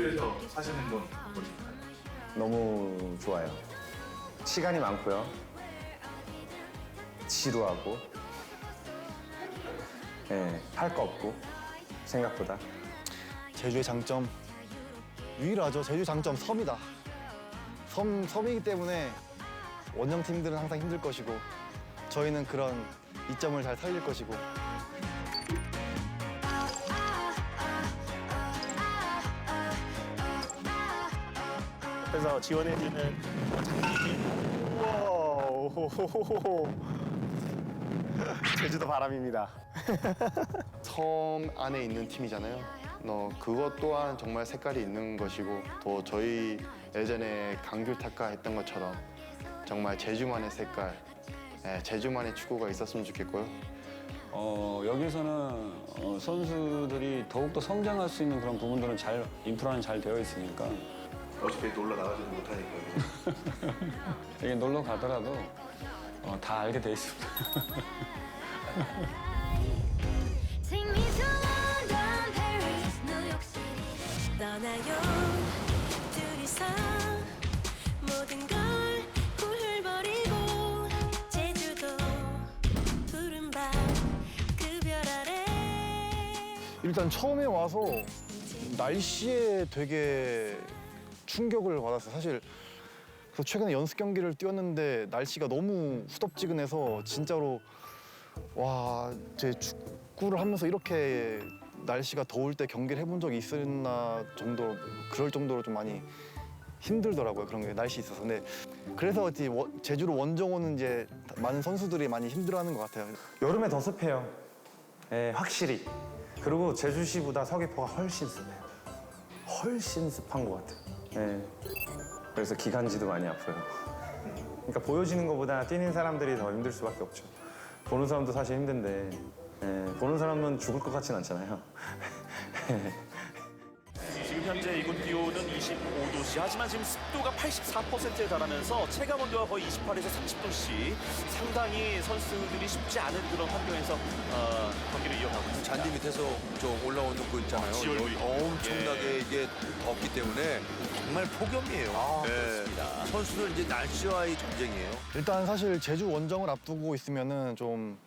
제주에서 사시는 건 어떠신가요? 너무 좋아요. 시간이 많고요. 지루하고, 할 거 없고 생각보다. 제주의 장점 유일하죠. 제주 장점 섬이다. 섬이기 때문에 원정팀들은 항상 힘들 것이고 저희는 그런 이점을 잘 살릴 것이고. 그래서 지원해주는 장비님. 우와, 오호호호호. 제주도 바람입니다. 섬 안에 있는 팀이잖아요. 그것 또한 정말 색깔이 있는 것이고 또 저희 예전에 강귤 탁가 했던 것처럼 정말 제주만의 색깔, 제주만의 축구가 있었으면 좋겠고요. 여기서는 선수들이 더욱더 성장할 수 있는 그런 부분들은 인프라는 잘 되어 있으니까 어차피 놀러 나가지도 못하니까요. 여기 놀러 가더라도 다 알게 돼 있습니다. Take me to London, Paris, New York City. 떠나요 둘이서 모든 걸 훌훌거리고 제주도 푸른 밤 그 별 아래. 일단 처음에 와서 날씨에 되게 충격을 받았어요. 사실 그래서 최근에 연습 경기를 뛰었는데 날씨가 너무 후덥지근해서 진짜로 와, 제 축구를 하면서 이렇게 날씨가 더울 때 경기를 해본 적이 있었나 정도로 그럴 정도로 좀 많이 힘들더라고요. 그런 게 날씨 있어서. 근데 그래서 이제 제주로 원정 오는 이제 많은 선수들이 많이 힘들어하는 것 같아요. 여름에 더 습해요. 확실히. 그리고 제주시보다 서귀포가 훨씬 습해요. 훨씬 습한 것 같아요. 그래서 기관지도 많이 아파요. 그러니까 보여지는 것보다 뛰는 사람들이 더 힘들 수밖에 없죠. 보는 사람도 사실 힘든데 보는 사람은 죽을 것 같진 않잖아요. 지금 현재 이곳 기온은 25도씨. 하지만 지금 습도가 84%에 달하면서 체감 온도가 거의 28에서 30도씨. 상당히 선수들이 쉽지 않은 그런 환경에서 경기를 이어가고 있습니다. 잔디 밑에서 좀 올라오는 거 있잖아요. 지열부위. 엄청나게 이게 덥기 때문에 정말 폭염이에요. 그렇습니다. 선수들 이제 날씨와의 전쟁이에요. 일단 사실 제주 원정을 앞두고 있으면은 좀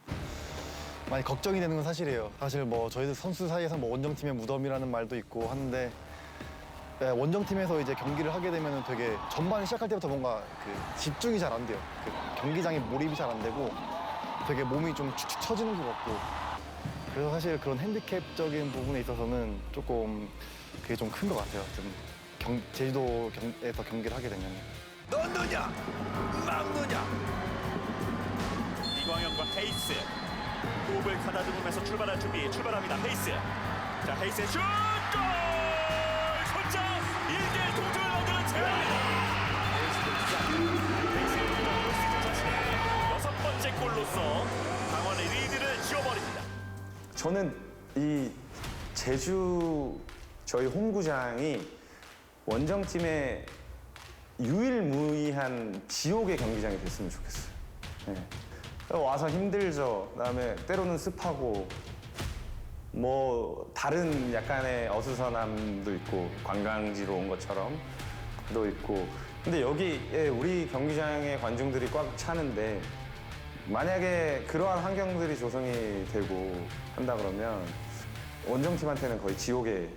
많이 걱정이 되는 건 사실이에요. 사실 뭐 저희들 선수 사이에서 뭐 원정팀의 무덤이라는 말도 있고 하는데 원정팀에서 이제 경기를 하게 되면은 되게 전반 시작할 때부터 뭔가 그 집중이 잘 안 돼요. 그 경기장에 몰입이 잘 안 되고 되게 몸이 좀 축축 처지는 것 같고 그래서 사실 그런 핸디캡적인 부분에 있어서는 조금 그게 좀 큰 것 같아요. 좀 제주도에서 경기를 하게 되면. 넣느냐 막느냐. 이광현과 헤이스. 호흡을 가다듬으면서 출발할 준비. 출발합니다. 헤이스. 자, 헤이스의 슛! 골! 손자 1대1 동점을 만드는 제안입니다. 헤이스의 시즌 자신의 6번째 골로서 강원의 리드를 지워버립니다. 저는 이 제주 저희 홈구장이 원정팀의 유일무이한 지옥의 경기장이 됐으면 좋겠어요. 와서 힘들죠. 그다음에 때로는 습하고 뭐 다른 약간의 어수선함도 있고 관광지로 온 것처럼도 있고 근데 여기에 우리 경기장의 관중들이 꽉 차는데 만약에 그러한 환경들이 조성이 되고 한다 그러면 원정팀한테는 거의 지옥의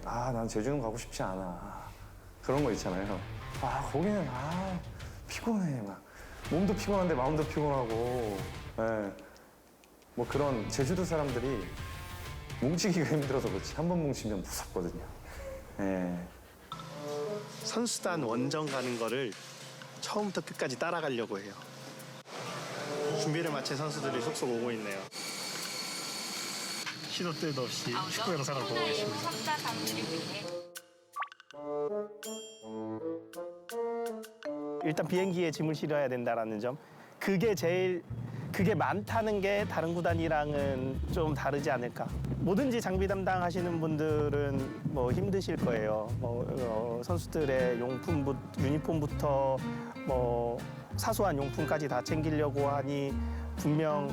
난 제주는 가고 싶지 않아 그런 거 있잖아요. 거기는 피곤해 막 몸도 피곤한데 마음도 피곤하고 뭐 그런 제주도 사람들이 뭉치기가 힘들어서 그렇지 한 번 뭉치면 무섭거든요. 선수단 원정 가는 거를 처음부터 끝까지 따라가려고 해요. 준비를 마친 선수들이 속속 오고 있네요. 시도 때도 없이 축구 영상을 보고 계십니다. 선자 강주를 위해 일단 비행기에 짐을 실어야 된다라는 점. 그게 많다는 게 다른 구단이랑은 좀 다르지 않을까. 뭐든지 장비 담당하시는 분들은 뭐 힘드실 거예요. 선수들의 유니폼부터 뭐 사소한 용품까지 다 챙기려고 하니 분명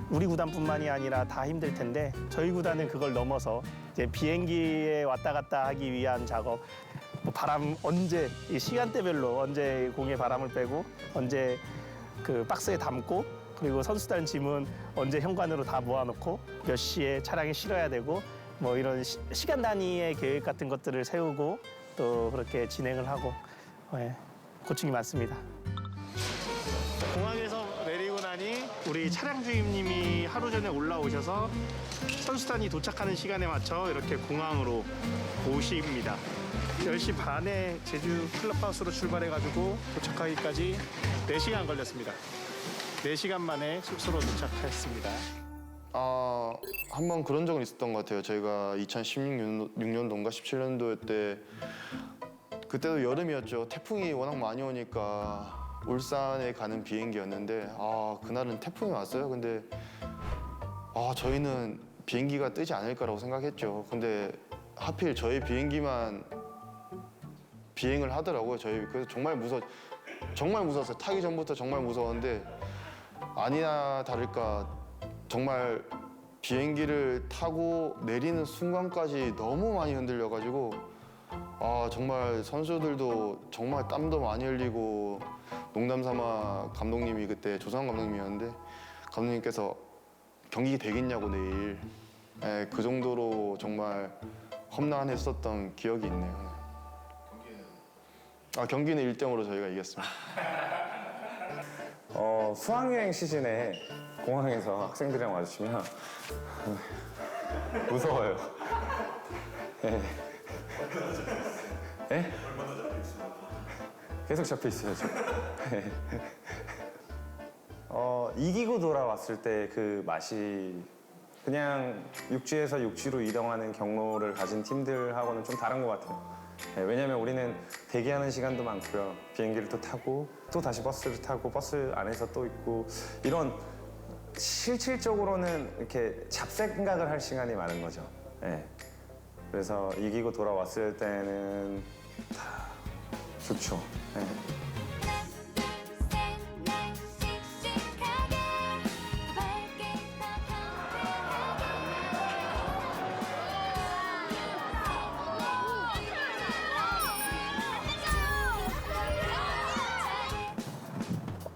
우리 구단뿐만이 아니라 다 힘들 텐데 저희 구단은 그걸 넘어서 이제 비행기에 왔다 갔다 하기 위한 작업, 뭐 바람 언제 이 시간대별로 언제 공에 바람을 빼고 언제 그 박스에 담고 그리고 선수단 짐은 언제 현관으로 다 모아놓고 몇 시에 차량에 실어야 되고 뭐 이런 시간 단위의 계획 같은 것들을 세우고 또 그렇게 진행을 하고 고충이 많습니다. 공항에서 내리고 나니 우리 차량 주임님이 하루 전에 올라오셔서 선수단이 도착하는 시간에 맞춰 이렇게 공항으로 오십니다. 10시 반에 제주 클럽하우스로 출발해가지고 도착하기까지 4시간 걸렸습니다. 4시간 만에 숙소로 도착했습니다. 한번 그런 적은 있었던 것 같아요. 저희가 2016년도인가 17년도 때 그때도 여름이었죠. 태풍이 워낙 많이 오니까 울산에 가는 비행기였는데 그날은 태풍이 왔어요. 근데 저희는 비행기가 뜨지 않을 거라고 생각했죠. 근데 하필 저희 비행기만 비행을 하더라고요. 그래서 정말 무서웠어요. 타기 전부터 정말 무서웠는데 아니나 다를까 정말 비행기를 타고 내리는 순간까지 너무 많이 흔들려가지고 정말 선수들도 정말 땀도 많이 흘리고 농담삼아 감독님이 그때 조상환 감독님이었는데 감독님께서 경기 되겠냐고 내일 그 정도로 정말 험난했었던 기억이 있네요. 경기는 1-0으로 저희가 이겼습니다. 수학여행 시즌에 공항에서 학생들이랑 마주치면 무서워요. 네. 네? 계속 잡혀 있어요, 지금. 이기고 돌아왔을 때 그 맛이 그냥 육지에서 육지로 이동하는 경로를 가진 팀들하고는 좀 다른 것 같아요. 네, 왜냐면 우리는 대기하는 시간도 많고요. 비행기를 또 타고 또 다시 버스를 타고 버스 안에서 또 있고 이런 실질적으로는 이렇게 잡생각을 할 시간이 많은 거죠. 네. 그래서 이기고 돌아왔을 때는 다 좋죠. 네.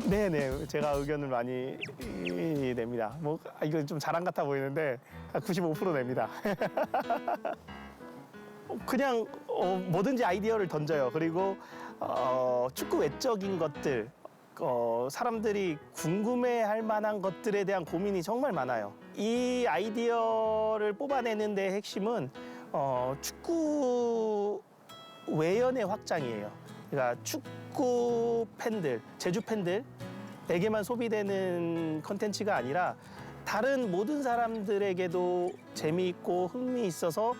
네네, 제가 의견을 많이 냅니다. 뭐 이거 좀 자랑 같아 보이는데 95% 냅니다. 그냥 뭐든지 아이디어를 던져요. 그리고 축구 외적인 것들, 사람들이 궁금해할 만한 것들에 대한 고민이 정말 많아요. 이 아이디어를 뽑아내는 데 핵심은 축구 외연의 확장이에요. 그러니까 축구 팬들, 제주 팬들에게만 소비되는 컨텐츠가 아니라 다른 모든 사람들에게도 재미있고 흥미 있어서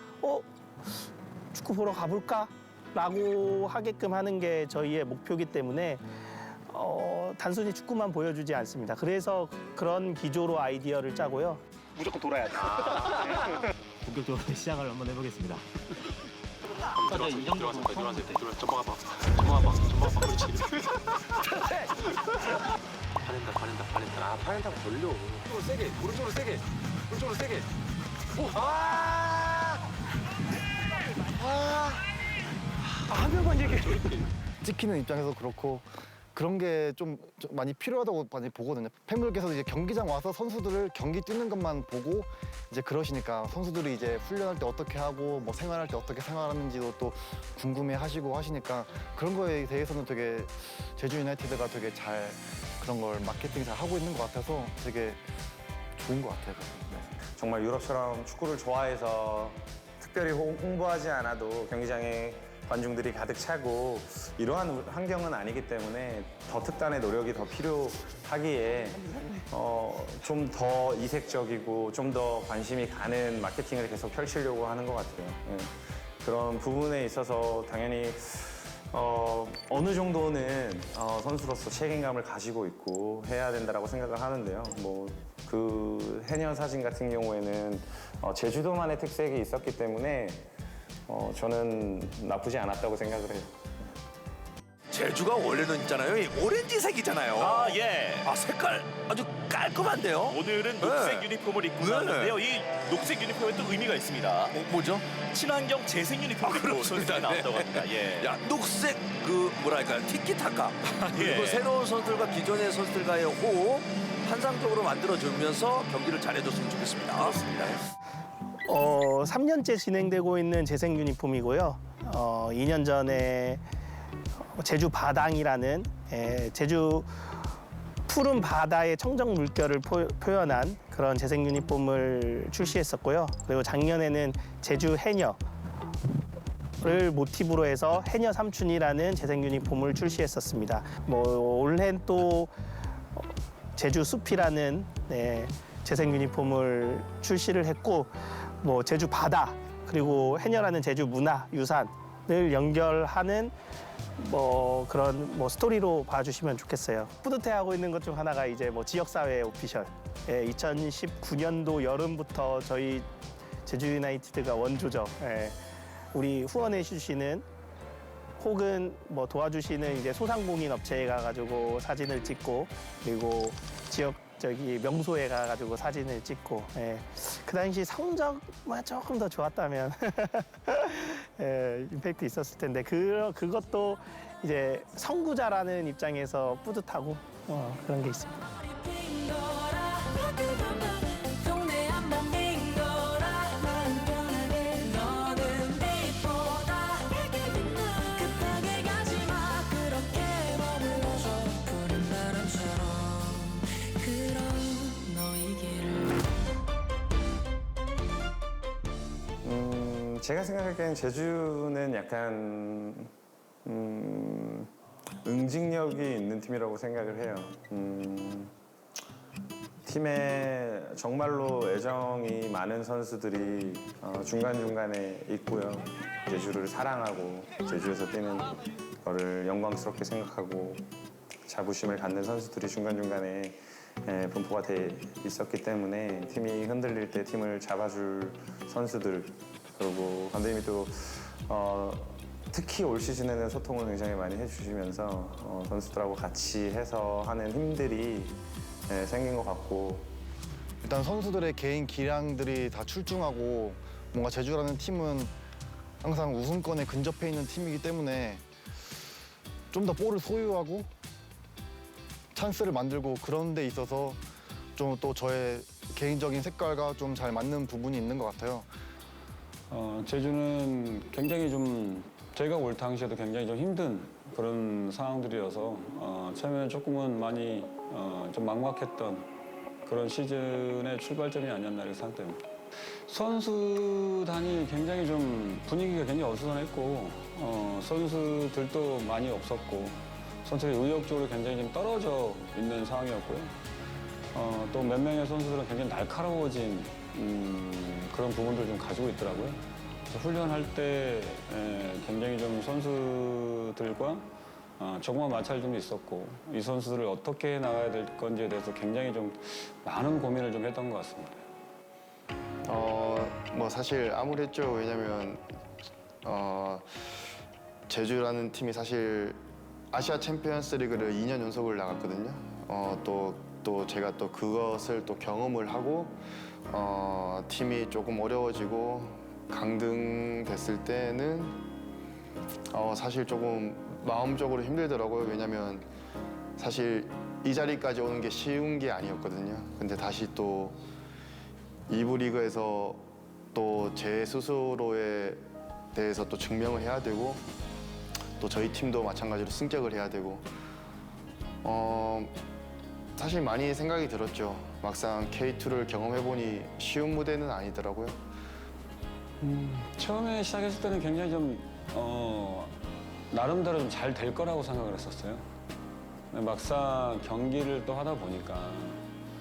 축구 보러 가볼까? 라고 하게끔 하는 게 저희의 목표이기 때문에 단순히 축구만 보여주지 않습니다. 그래서 그런 기조로 아이디어를 짜고요. 무조건 돌아야 돼. 본격적으로 시작을 한번 해보겠습니다. 이 정도 전방아봐 그렇지. 파낸다 걸려. 오른쪽으로 세게. 한 명만 얘기해. 찍히는 입장에서 그렇고 그런 게 좀 많이 필요하다고 많이 보거든요. 팬분들께서 이제 경기장 와서 선수들을 경기 뛰는 것만 보고 이제 그러시니까 선수들이 이제 훈련할 때 어떻게 하고 뭐 생활할 때 어떻게 생활하는지도 또 궁금해하시고 하시니까 그런 거에 대해서는 되게 제주 유나이티드가 되게 잘 그런 걸 마케팅 잘 하고 있는 것 같아서 되게 좋은 것 같아요. 네. 정말 유럽처럼 축구를 좋아해서 특별히 홍보하지 않아도 경기장에 관중들이 가득 차고 이러한 환경은 아니기 때문에 더 특단의 노력이 더 필요하기에 좀 더 이색적이고 좀 더 관심이 가는 마케팅을 계속 펼치려고 하는 것 같아요. 예. 그런 부분에 있어서 당연히 어느 정도는 선수로서 책임감을 가지고 있고 해야 된다고 생각을 하는데요. 뭐 그 해녀 사진 같은 경우에는 제주도만의 특색이 있었기 때문에 저는 나쁘지 않았다고 생각을 해요. 제주가 원래는 있잖아요. 이 오렌지색이잖아요. 아, 예. 아, 색깔 아주 깔끔한데요. 오늘은 녹색 네. 유니폼을 입고 네. 나왔는데요. 이 녹색 유니폼에 또 의미가 있습니다. 뭐죠? 친환경 재생 유니폼을 입고 선수들이 나왔다고 합니다. 예. 야, 녹색 그 뭐랄까 티키타카 그리고 예. 새로운 선수들과 기존의 선수들과의 호흡 환상적으로 만들어주면서 경기를 잘해줬으면 좋겠습니다. 그렇습니다. 3년째 진행되고 있는 재생 유니폼이고요. 2년 전에 제주 바당이라는 제주 푸른 바다의 청정 물결을 표현한 그런 재생 유니폼을 출시했었고요. 그리고 작년에는 제주 해녀를 모티브로 해서 해녀 삼춘이라는 재생 유니폼을 출시했었습니다. 올해는 또 제주 숲이라는 재생 유니폼을 출시를 했고, 제주 바다 그리고 해녀라는 제주 문화 유산을 연결하는 그런 스토리로 봐주시면 좋겠어요. 뿌듯해하고 있는 것 중 하나가 이제 지역사회 오피셜. 2019년도 여름부터 저희 제주 유나이티드가 원조죠. 우리 후원해 주시는 혹은 도와주시는 이제 소상공인 업체에 가가지고 사진을 찍고, 그리고 지역 명소에 가가지고 사진을 찍고, 그 당시 성적만 조금 더 좋았다면 임팩트 있었을 텐데, 그것도 이제 선구자라는 입장에서 뿌듯하고 그런 게 있습니다. 동네 한번 빙 돌아 마음 편하게 너는 빛보다 급하게 가지마 그렇게 머물러줘 푸른 바람처럼 그런 너의 길을 제가 생각하기엔 제주는 약간 응징력이 있는 팀이라고 생각을 해요. 팀에 정말로 애정이 많은 선수들이 중간중간에 있고요. 제주를 사랑하고 제주에서 뛰는 거를 영광스럽게 생각하고 자부심을 갖는 선수들이 중간중간에 분포가 돼 있었기 때문에 팀이 흔들릴 때 팀을 잡아줄 선수들, 그리고 감독님이 또 특히 올 시즌에는 소통을 굉장히 많이 해주시면서 선수들하고 같이 해서 하는 힘들이 생긴 것 같고, 일단 선수들의 개인 기량들이 다 출중하고 뭔가 제주라는 팀은 항상 우승권에 근접해 있는 팀이기 때문에 좀 더 볼을 소유하고 찬스를 만들고 그런 데 있어서 좀 또 저의 개인적인 색깔과 좀 잘 맞는 부분이 있는 것 같아요. 제주는 굉장히 좀 저희가 올 당시에도 굉장히 좀 힘든 그런 상황들이어서 처음에는 조금은 많이 좀 막막했던 그런 시즌의 출발점이 아니었나 이렇게 생각됩니다. 선수단이 굉장히 좀 분위기가 굉장히 어수선했고 선수들도 많이 없었고 선수들이 의욕적으로 굉장히 좀 떨어져 있는 상황이었고요. 또 몇 명의 선수들은 굉장히 날카로워진 그런 부분들을 좀 가지고 있더라고요. 그래서 훈련할 때 굉장히 좀 선수들과 정말 마찰 좀 있었고 이 선수들을 어떻게 나가야 될 건지에 대해서 굉장히 좀 많은 고민을 좀 했던 것 같습니다. 사실 아무랬죠. 왜냐면 제주라는 팀이 사실 아시아 챔피언스 리그를 2년 연속을 나갔거든요. 또 제가 또 그것을 또 경험을 하고 팀이 조금 어려워지고 강등됐을 때는 사실 조금 마음적으로 힘들더라고요. 왜냐면 사실 이 자리까지 오는 게 쉬운 게 아니었거든요. 근데 다시 또 2부 리그에서 또 제 스스로에 대해서 또 증명을 해야 되고 또 저희 팀도 마찬가지로 승격을 해야 되고 사실 많이 생각이 들었죠. 막상 K2를 경험해보니 쉬운 무대는 아니더라고요. 처음에 시작했을 때는 굉장히 좀 나름대로 좀 잘 될 거라고 생각을 했었어요. 근데 막상 경기를 또 하다 보니까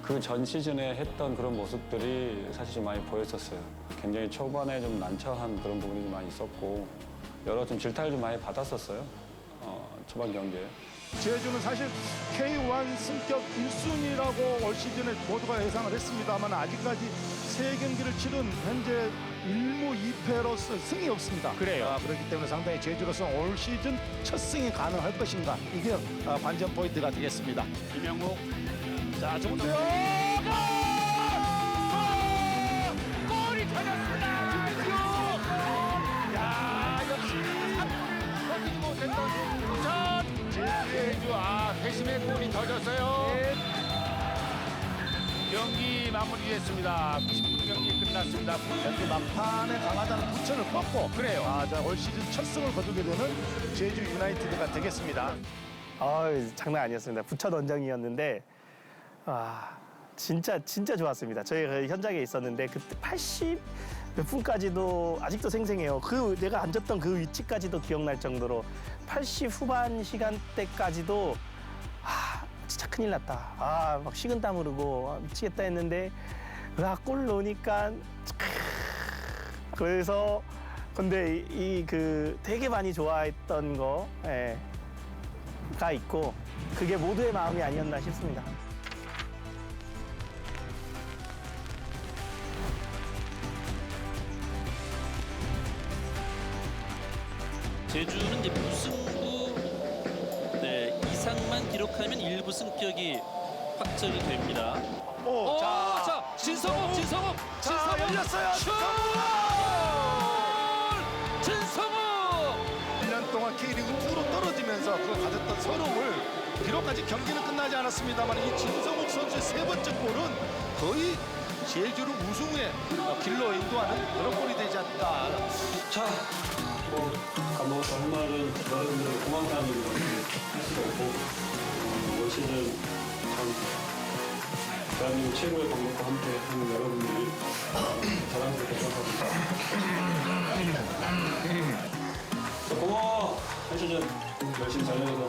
그 전 시즌에 했던 그런 모습들이 사실 좀 많이 보였었어요. 굉장히 초반에 좀 난처한 그런 부분이 좀 많이 있었고 여러 좀 질타를 좀 많이 받았었어요. 초반 경기에. 제주는 사실 K1 승격 1순위라고 올 시즌에 모두가 예상을 했습니다만 아직까지 3경기를 치른 현재 1무 2패로서 승이 없습니다. 그래요. 그렇기 때문에 상당히 제주로서 올 시즌 첫 승이 가능할 것인가 이게 관전 포인트가 되겠습니다. 김영욱. 자, 조금 더. 골이 터졌습니다. 야, 역시 터지지 못했던 부천 제주 회심의 골이 터졌어요. 경기 마무리됐습니다. 90분 경기 끝났습니다. 현재 막판에 강하다는 부천을 꺾고 그래요. 올 시즌 첫 승을 거두게 되는 제주 유나이티드가 되겠습니다. 장난 아니었습니다. 부천 원정이었는데 진짜 좋았습니다. 저희 그 현장에 있었는데 그때 80 몇 분까지도 아직도 생생해요. 그 내가 앉았던 그 위치까지도 기억날 정도로 80 후반 시간대까지도 진짜 큰일 났다. 막 식은땀 흐르고 미치겠다 했는데 골 넣으니까 그래서 근데 그 되게 많이 좋아했던 거가 있고 그게 모두의 마음이 아니었나 싶습니다. 제주는 이제 무승부 이상만 기록하면 1부 승격이 확정이 됩니다. 자, 진성욱 열렸어요. 진성욱 1년 동안 K리그 2로 떨어지면서 그 가졌던 서러움을 비록까지 경기는 끝나지 않았습니다만 이 진성욱 선수의 세 번째 골은 거의 제주를 우승의 길로 인도하는 그런 골이 되지 않을까. 감독과 할 말은 여러분들의 고맙다는 걸 할 수가 없고 올 시즌 참 대한민국 최고의 감독과 함께 하는 여러분들이 자랑스럽게 생각합니다. 고마워! 한 시즌 열심히 잘해줘서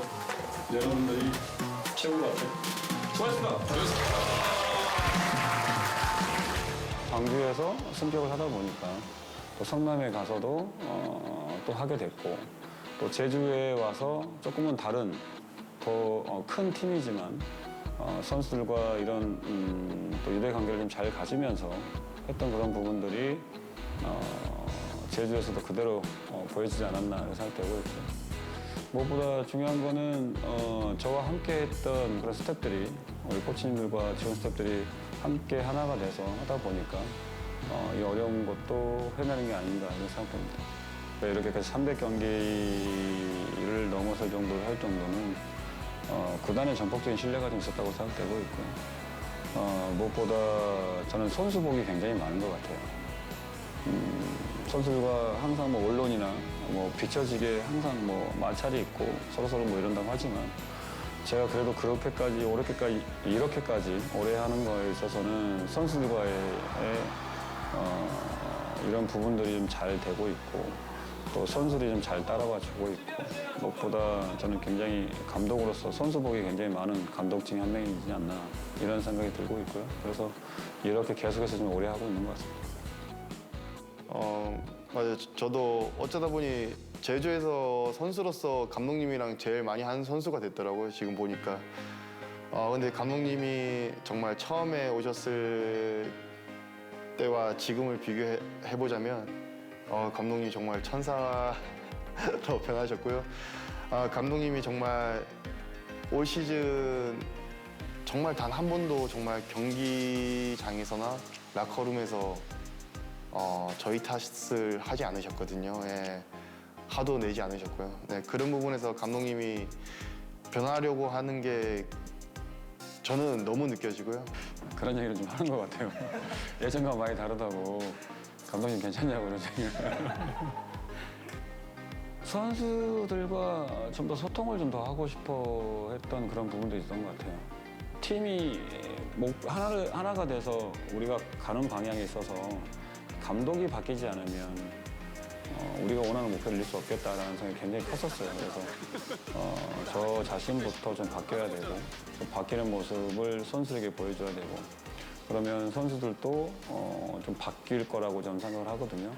여러분들이 최고 같아. 수고하셨습니다. 광주에서 승격을 하다 보니까 또 성남에 가서도 또 하게 됐고 또 제주에 와서 조금은 다른 더 큰 팀이지만 선수들과 이런 또 유대 관계를 좀 잘 가지면서 했던 그런 부분들이 제주에서도 그대로 보여지지 않았나 이렇게 생각되고 있고 무엇보다 중요한 거는 저와 함께 했던 그런 스태프들이 우리 코치님들과 지원 스태프들이 함께 하나가 돼서 하다 보니까 이 어려운 것도 해내는 게 아닌가 이런 생각합니다. 이렇게까지 300경기를 넘어설 정도로 할 정도는 구단의 전폭적인 신뢰가 좀 있었다고 생각되고 있고요. 무엇보다 저는 선수복이 굉장히 많은 것 같아요. 선수들과 항상 뭐 언론이나 뭐 비춰지게 항상 뭐 마찰이 있고 서로서로 뭐 이런다고 하지만 제가 그래도 그렇게까지 이렇게까지 오래 하는 거에 있어서는 선수들과의 이런 부분들이 좀 잘 되고 있고 또 선수들이 좀 잘 따라와 주고 있고 무엇보다 저는 굉장히 감독으로서 선수복이 굉장히 많은 감독 중에 한 명이지 않나 이런 생각이 들고 있고요. 그래서 이렇게 계속해서 좀 오래 하고 있는 것 같습니다. 맞아요. 저도 어쩌다 보니 제주에서 선수로서 감독님이랑 제일 많이 한 선수가 됐더라고요. 지금 보니까. 근데 감독님이 정말 처음에 오셨을 때와 지금을 비교해보자면 감독님이 정말 천사로 변하셨고요. 감독님이 정말 올 시즌 정말 단 한 번도 정말 경기장에서나 라커룸에서 저희 탓을 하지 않으셨거든요. 예. 화도 내지 않으셨고요. 네, 그런 부분에서 감독님이 변하려고 하는 게 저는 너무 느껴지고요. 그런 얘기를 좀 하는 것 같아요. 예전과 많이 다르다고 감독님 괜찮냐고 그런 얘기를. 선수들과 좀 더 소통을 좀 더 하고 싶어 했던 그런 부분도 있었던 것 같아요. 팀이 하나가 돼서 우리가 가는 방향에 있어서 감독이 바뀌지 않으면 우리가 원하는 목표를 이룰 수 없겠다라는 생각이 굉장히 컸었어요. 그래서 저 자신부터 좀 바뀌어야 되고 좀 바뀌는 모습을 선수에게 보여줘야 되고 그러면 선수들도 좀 바뀔 거라고 저는 생각을 하거든요.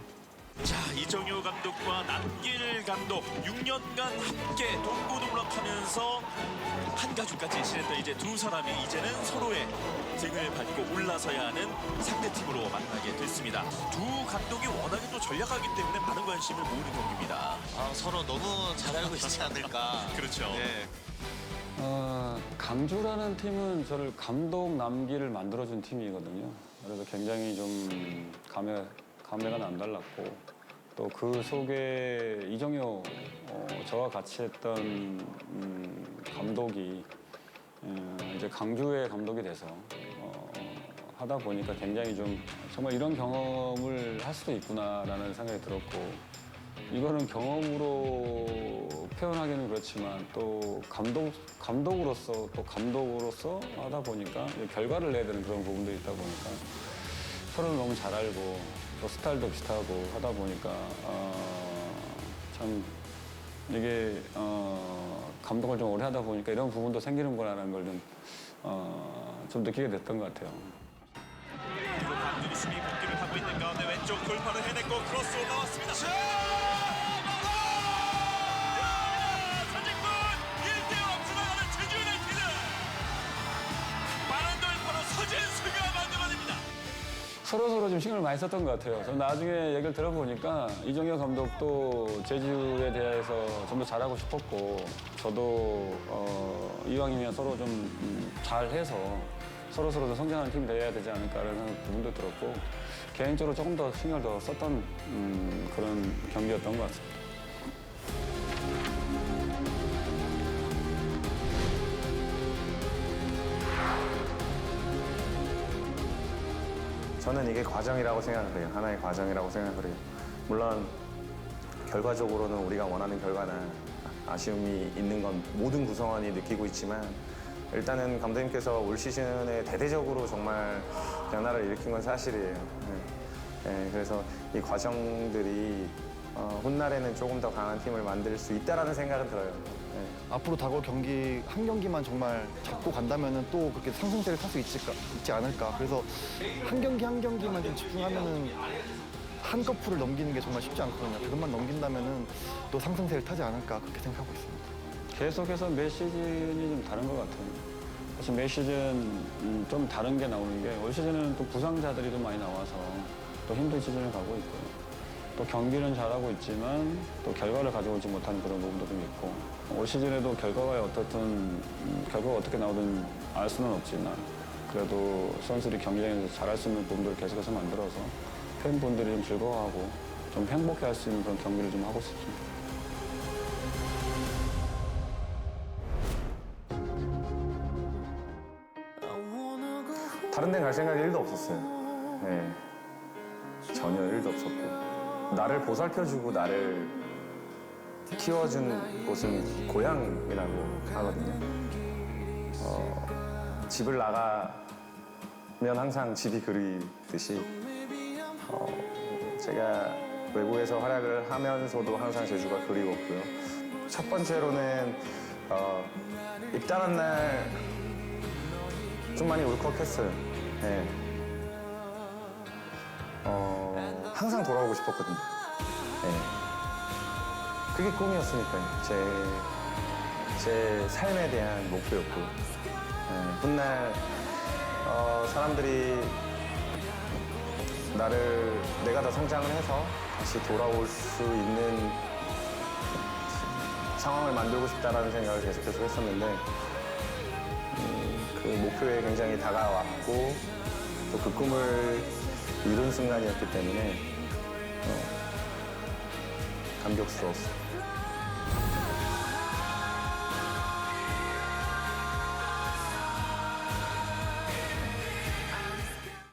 자, 이정효 감독과 남길 감독 6년간 함께 동고동락하면서 한 안가주까지 지냈던 이제 두 사람이 이제는 서로의 등을 밟고 올라서야 하는 상대팀으로 만나게 됐습니다. 두 감독이 워낙에 또 전략하기 때문에 많은 관심을 모으는 경기입니다. 서로 너무 잘 알고 있지 않을까. 그렇죠. 네. 강주라는 팀은 저를 감독 남기를 만들어준 팀이거든요. 그래서 굉장히 좀 감회가 남달랐고 또 그 속에 이정효 저와 같이 했던 감독이 이제 강주의 감독이 돼서 하다 보니까 굉장히 좀 정말 이런 경험을 할 수도 있구나라는 생각이 들었고 이거는 경험으로 표현하기는 그렇지만 또 감독으로서 하다 보니까 결과를 내야 되는 그런 부분들이 있다 보니까 서로를 너무 잘 알고 또 스타일도 비슷하고 하다 보니까 참 이게 감독을 좀 오래 하다 보니까 이런 부분도 생기는구나라는 걸 좀 느끼게 됐던 것 같아요. 그리고 강준이 수비 복귀를 하고 있는 가운데 왼쪽 돌파를 해냈고 크로스 올라왔습니다. 서진군 1대0 앞서나가는 제주 유나이티드. 빠른 돌파로 서진수가 만들어냅니다. 서로 좀 신경을 많이 썼던 것 같아요. 저는 나중에 얘기를 들어보니까 이정효 감독도 제주에 대해서 좀 더 잘하고 싶었고 저도 이왕이면 서로 좀 잘해서 서로 더 성장하는 팀이 돼야 되지 않을까라는 부분도 들었고 개인적으로 조금 더 신경을 더 썼던 그런 경기였던 것 같습니다. 저는 이게 과정이라고 생각을 해요. 하나의 과정이라고 생각을 해요. 물론 결과적으로는 우리가 원하는 결과나 아쉬움이 있는 건 모든 구성원이 느끼고 있지만 일단은 감독님께서 올 시즌에 대대적으로 정말 변화를 일으킨 건 사실이에요. 네, 그래서 이 과정들이 훗날에는 조금 더 강한 팀을 만들 수 있다라는 생각은 들어요. 네. 앞으로 다가올 경기 한 경기만 정말 잡고 간다면은 또 그렇게 상승세를 탈 수 있지 않을까. 그래서 한 경기만 좀 집중하면은 한꺼풀을 넘기는 게 정말 쉽지 않거든요. 그것만 넘긴다면은 또 상승세를 타지 않을까 그렇게 생각하고 있습니다. 계속해서 매 시즌이 좀 다른 것 같아요. 사실 매 시즌 좀 다른 게 나오는 게 올 시즌은 또 부상자들이 좀 많이 나와서 또 힘든 시즌을 가고 있고요. 또 경기는 잘하고 있지만 또 결과를 가져오지 못하는 그런 부분도 좀 있고 올 시즌에도 결과가 어떻게 나오든 알 수는 없지만 그래도 선수들이 경기장에서 잘할 수 있는 부분들을 계속해서 만들어서 팬분들이 좀 즐거워하고 좀 행복해할 수 있는 그런 경기를 좀 하고 싶습니다. 다른 데 갈 생각이 1도 없었어요. 네. 전혀 1도 없었고 나를 보살펴주고 나를 키워준 곳은 고향이라고 하거든요. 집을 나가면 항상 집이 그리듯이 제가 외국에서 활약을 하면서도 항상 제주가 그리웠고요. 첫 번째로는 입단한 날 좀 많이 울컥했어요. 네. 항상 돌아오고 싶었거든요. 네. 그게 꿈이었으니까요. 제 삶에 대한 목표였고 훗날 사람들이 내가 더 성장을 해서 다시 돌아올 수 있는 상황을 만들고 싶다라는 생각을 계속해서 했었는데 그 목표에 굉장히 다가왔고 또 그 꿈을 이룬 순간이었기 때문에 감격스러웠어요.